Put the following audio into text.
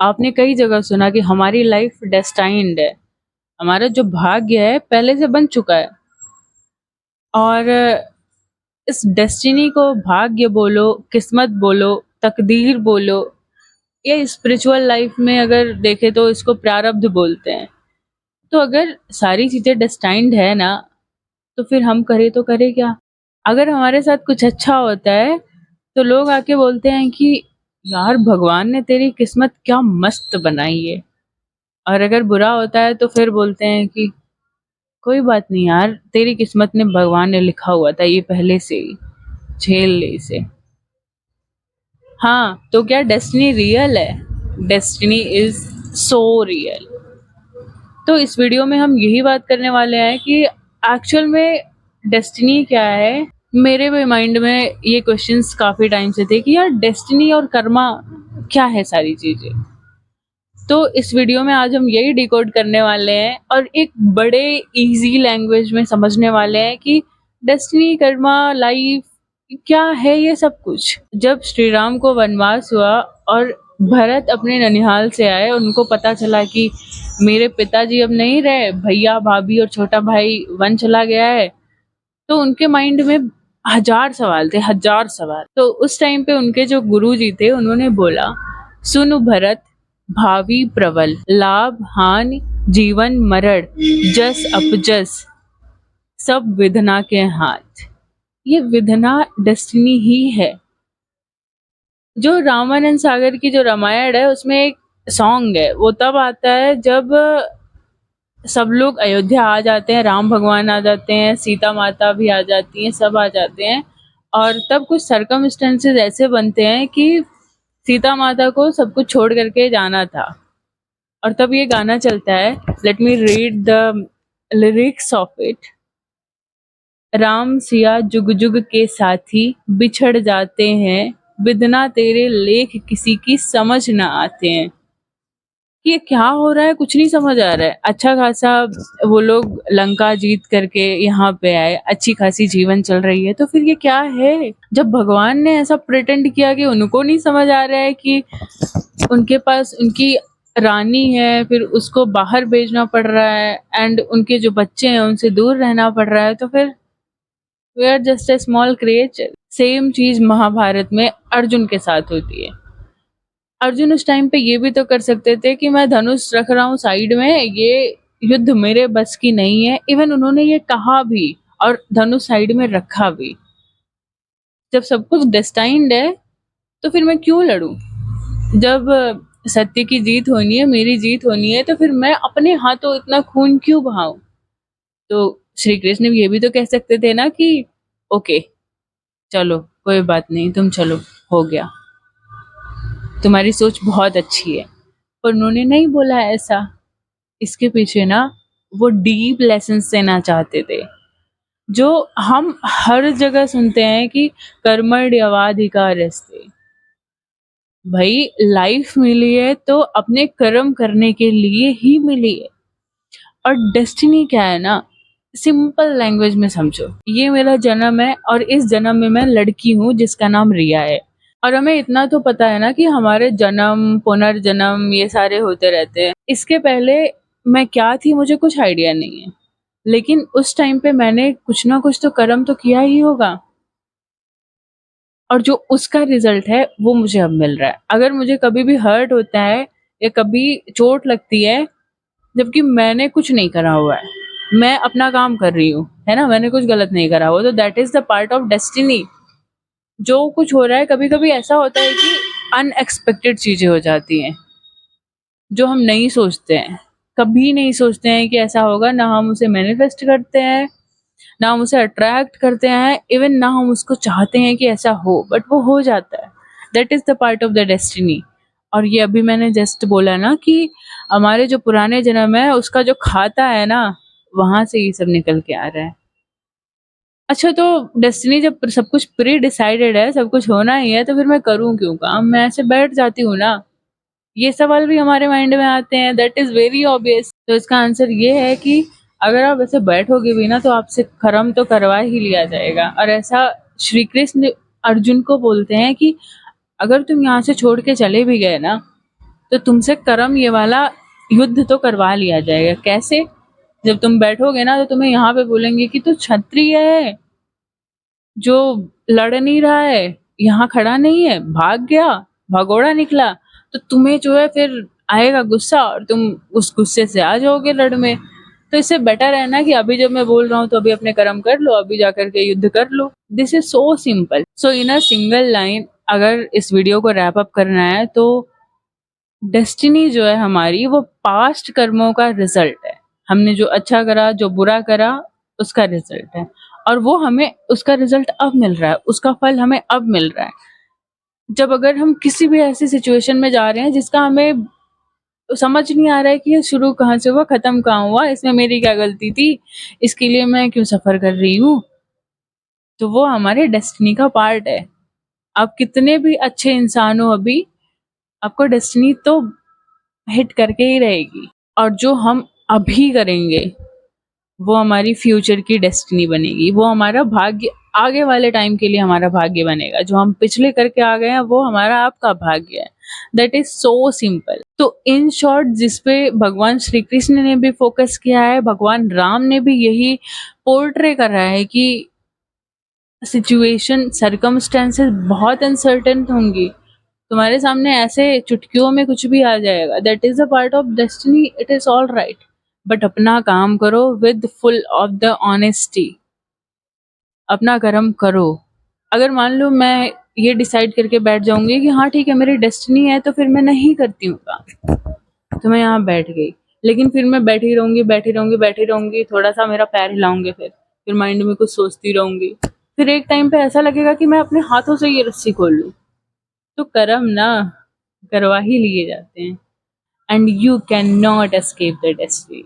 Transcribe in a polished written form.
आपने कई जगह सुना कि हमारी लाइफ डेस्टाइन्ड है, हमारा जो भाग्य है पहले से बन चुका है। और इस डेस्टिनी को भाग्य बोलो, किस्मत बोलो, तकदीर बोलो, या स्पिरिचुअल लाइफ में अगर देखें तो इसको प्रारब्ध बोलते हैं। तो अगर सारी चीज़ें डेस्टाइन्ड है ना, तो फिर हम करें तो करें क्या? अगर हमारे साथ कुछ अच्छा होता है, तो लोग आके बोलते हैं कि यार भगवान ने तेरी किस्मत क्या मस्त बनाई है। और अगर बुरा होता है तो फिर बोलते हैं कि कोई बात नहीं यार, तेरी किस्मत ने भगवान ने लिखा हुआ था ये पहले से ही, झेल ले इसे। हाँ, तो क्या डेस्टिनी रियल है? Destiny is so real. तो इस वीडियो में हम यही बात करने वाले हैं कि एक्चुअल में डेस्टिनी क्या है। मेरे भी माइंड में ये क्वेश्चंस काफ़ी टाइम से थे कि यार डेस्टिनी और कर्मा क्या है सारी चीज़ें। तो इस वीडियो में आज हम यही डिकोड करने वाले हैं और एक बड़े इजी लैंग्वेज में समझने वाले हैं कि डेस्टिनी, कर्मा, लाइफ क्या है ये सब कुछ। जब श्री राम को वनवास हुआ और भरत अपने ननिहाल से आए, उनको पता चला कि मेरे पिताजी अब नहीं रहे, भैया भाभी और छोटा भाई वन चला गया है, तो उनके माइंड में हजार सवाल थे, हजार सवाल। तो उस टाइम पे उनके जो गुरुजी थे उन्होंने बोला, सुन भरत, भावी प्रबल, लाभ हानि जीवन मरण, जस अपजस सब विधना के हाथ। ये विधना डेस्टिनी ही है। जो रामानंद सागर की जो रामायण है उसमें एक सॉन्ग है, वो तब आता है जब सब लोग अयोध्या आ जाते हैं, राम भगवान आ जाते हैं, सीता माता भी आ जाती हैं, सब आ जाते हैं। और तब कुछ सर्कमस्टेंसेस ऐसे बनते हैं कि सीता माता को सब कुछ छोड़ करके जाना था। और तब ये गाना चलता है, let me read the lyrics of it. Ram Siya जुग जुग के साथी बिछड़ जाते हैं, बिदना तेरे लेख किसी की समझ ना आते हैं। ये क्या हो रहा है, कुछ नहीं समझ आ रहा है। अच्छा खासा वो लोग लंका जीत करके यहाँ पे आए, अच्छी खासी जीवन चल रही है, तो फिर ये क्या है? जब भगवान ने ऐसा प्रिटेंड किया कि उनको नहीं समझ आ रहा है कि उनके पास उनकी रानी है, फिर उसको बाहर भेजना पड़ रहा है, एंड उनके जो बच्चे हैं उनसे दूर रहना पड़ रहा है, तो फिर we are just a small creature. Same चीज महाभारत में अर्जुन के साथ होती है। अर्जुन उस टाइम पे ये भी तो कर सकते थे कि मैं धनुष रख रहा हूँ साइड में, ये युद्ध मेरे बस की नहीं है। इवन उन्होंने ये कहा भी और धनुष साइड में रखा भी। जब सब कुछ डेस्टाइन्ड है तो फिर मैं क्यों लड़ूं? जब सत्य की जीत होनी है, मेरी जीत होनी है, तो फिर मैं अपने हाथों इतना खून क्यों बहाऊं? तो श्री कृष्ण ये भी तो कह सकते थे ना कि ओके चलो कोई बात नहीं, तुम चलो, हो गया, तुम्हारी सोच बहुत अच्छी है। पर उन्होंने नहीं बोला ऐसा। इसके पीछे ना वो डीप लेसन्स देना चाहते थे, जो हम हर जगह सुनते हैं कि कर्मण्येवाधिकारस्ते। भाई लाइफ मिली है तो अपने कर्म करने के लिए ही मिली है। और डेस्टिनी क्या है ना, सिंपल लैंग्वेज में समझो, ये मेरा जन्म है और इस जन्म में मैं लड़की हूँ जिसका नाम रिया है। और हमें इतना तो पता है ना कि हमारे जन्म पुनर्जन्म ये सारे होते रहते हैं। इसके पहले मैं क्या थी मुझे कुछ आइडिया नहीं है, लेकिन उस टाइम पे मैंने कुछ ना कुछ तो कर्म तो किया ही होगा, और जो उसका रिजल्ट है वो मुझे अब मिल रहा है। अगर मुझे कभी भी हर्ट होता है या कभी चोट लगती है, जबकि मैंने कुछ नहीं करा हुआ है, मैं अपना काम कर रही हूँ, है ना, मैंने कुछ गलत नहीं करा हुआ, तो that is the part of destiny. जो कुछ हो रहा है, कभी कभी ऐसा होता है कि अनएक्सपेक्टेड चीजें हो जाती हैं जो हम नहीं सोचते हैं, कभी नहीं सोचते हैं कि ऐसा होगा। ना हम उसे मैनिफेस्ट करते हैं, ना हम उसे अट्रैक्ट करते हैं, इवन ना हम उसको चाहते हैं कि ऐसा हो, बट वो हो जाता है। That is the part of the destiny. और ये अभी मैंने जस्ट बोला ना कि हमारे जो पुराने जन्म है उसका जो खाता है ना, वहां से ये सब निकल के आ रहा है। अच्छा, तो डेस्टिनी जब सब कुछ प्री डिसाइडेड है, सब कुछ होना ही है, तो फिर मैं करूँ क्यों काम? मैं ऐसे बैठ जाती हूँ ना। ये सवाल भी हमारे माइंड में आते हैं, दैट इज वेरी ऑब्वियस। तो इसका आंसर ये है कि अगर आप ऐसे बैठोगे भी ना, तो आपसे कर्म तो करवा ही लिया जाएगा। और ऐसा श्री कृष्ण अर्जुन को बोलते हैं कि अगर तुम यहाँ से छोड़ के चले भी गए ना, तो तुमसे कर्म ये वाला युद्ध तो करवा लिया जाएगा। कैसे? जब तुम बैठोगे ना तो तुम्हें यहाँ पे बोलेंगे कि तू क्षत्रिय है, जो लड़ नहीं रहा है, यहाँ खड़ा नहीं है, भाग गया, भगोड़ा निकला, तो तुम्हें जो है फिर आएगा गुस्सा और तुम उस गुस्से से आ जाओगे लड़ में। तो इससे बेटर है ना कि अभी जब मैं बोल रहा हूँ तो अभी अपने कर्म कर लो, अभी जाकर के युद्ध कर लो। This is so simple. So in a single line अगर इस वीडियो को रैप अप करना है तो डेस्टिनी जो है हमारी वो पास्ट कर्मों का रिजल्ट है। हमने जो अच्छा करा, जो बुरा करा, उसका रिजल्ट है, और वो हमें उसका रिजल्ट अब मिल रहा है, उसका फल हमें अब मिल रहा है। जब अगर हम किसी भी ऐसी सिचुएशन में जा रहे हैं जिसका हमें समझ नहीं आ रहा है कि ये शुरू कहाँ से हुआ, खत्म कहाँ हुआ, इसमें मेरी क्या गलती थी, इसके लिए मैं क्यों सफर कर रही हूँ, तो वो हमारे डेस्टिनी का पार्ट है। आप कितने भी अच्छे इंसान हो, अभी आपको डेस्टिनी तो हिट करके ही रहेगी, और जो हम अभी करेंगे वो हमारी फ्यूचर की डेस्टिनी बनेगी, वो हमारा भाग्य आगे वाले टाइम के लिए हमारा भाग्य बनेगा। जो हम पिछले करके आ गए हैं वो हमारा आपका भाग्य है। That is so simple. तो इन शॉर्ट जिस पे भगवान श्री कृष्ण ने भी फोकस किया है, भगवान राम ने भी यही पोर्ट्रे कर रहा है कि सिचुएशन, सर्कमस्टेंसेस बहुत अनसर्टेन होंगी, तुम्हारे सामने ऐसे चुटकियों में कुछ भी आ जाएगा। That is a part of destiny, it is all right, but अपना काम करो with full of the honesty, अपना कर्म करो। अगर मान लो मैं ये डिसाइड करके बैठ जाऊंगी कि हाँ ठीक है मेरी डेस्टिनी है तो फिर मैं नहीं करती हूँ काम, तो मैं यहाँ बैठ गई, लेकिन फिर मैं बैठी रहूंगी बैठी रहूंगी बैठी रहूंगी, थोड़ा सा मेरा पैर हिलाऊंगी, फिर माइंड में कुछ सोचती रहूंगी, फिर एक टाइम पे ऐसा लगेगा कि मैं अपने हाथों से ये रस्सी खोल लूँ। तो कर्म ना करवा ही लिए जाते हैं, and you can not escape the destiny.